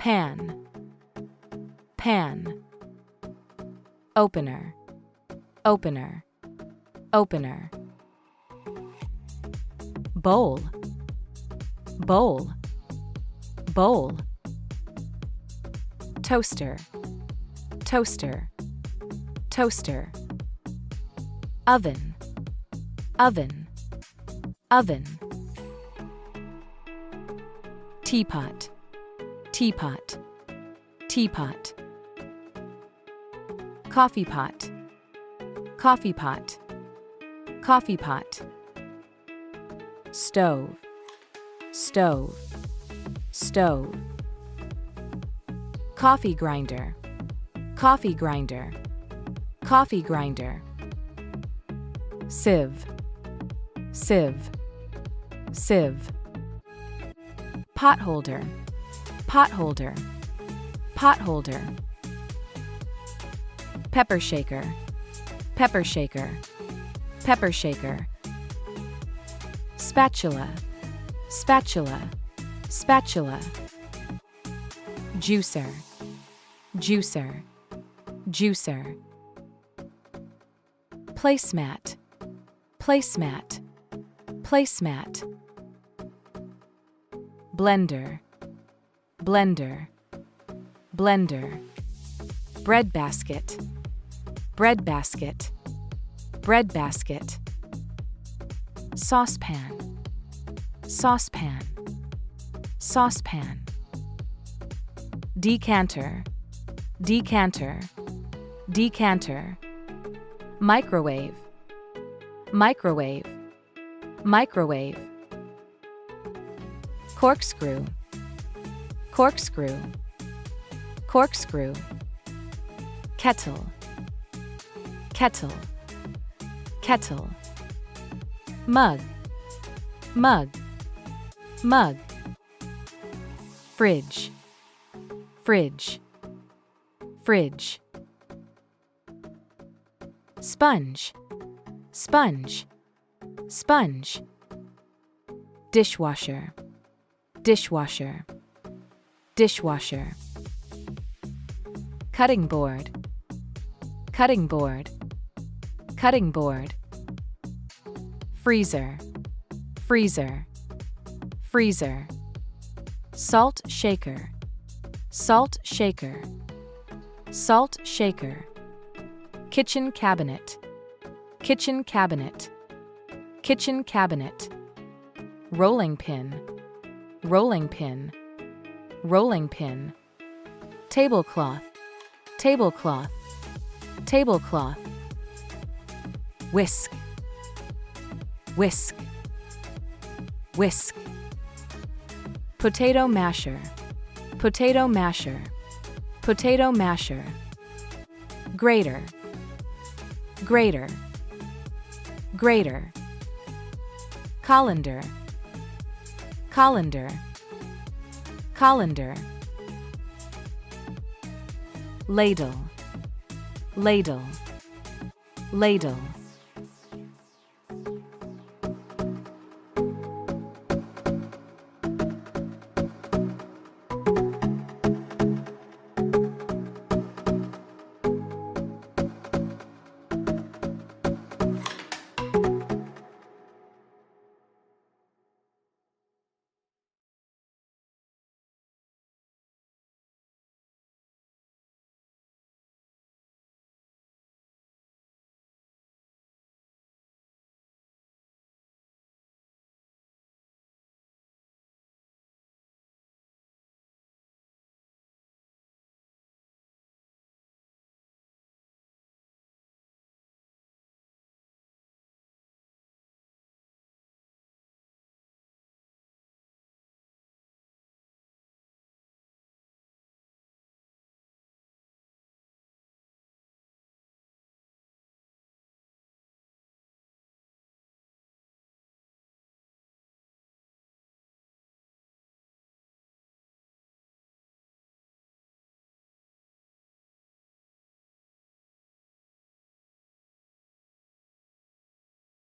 pan, pan. Opener, opener, opener. Bowl, bowl, bowl. Toaster, toaster, toaster. Oven, oven, oven. Teapot, teapot, teapot. Coffee pot, coffee pot, coffee pot. Stove, stove, stove. Coffee grinder, coffee grinder, coffee grinder. Sieve, sieve, sieve. Potholder, potholder, potholder. Pepper shaker, pepper shaker, pepper shaker. Spatula, spatula, spatula. Juicer, juicer, juicer. Placemat, placemat, placemat. Blender, blender, blender. Bread basket, bread basket, bread basket. Saucepan, saucepan, saucepan. Decanter, decanter, decanter. Microwave, microwave, microwave. Corkscrew, corkscrew, corkscrew. Kettle, kettle, kettle. Mug, mug, mug. Fridge, fridge, fridge. Sponge, sponge, sponge. Dishwasher, dishwasher, dishwasher. Cutting board, cutting board, cutting board. Freezer, freezer, freezer. Salt shaker, salt shaker, salt shaker. Kitchen cabinet, kitchen cabinet, kitchen cabinet. Rolling pin, rolling pin, rolling pin. Tablecloth, tablecloth, tablecloth. Whisk, whisk, whisk. Potato masher, potato masher, potato masher. Grater, grater, grater. Colander, colander, colander. Ladle, ladle, ladle.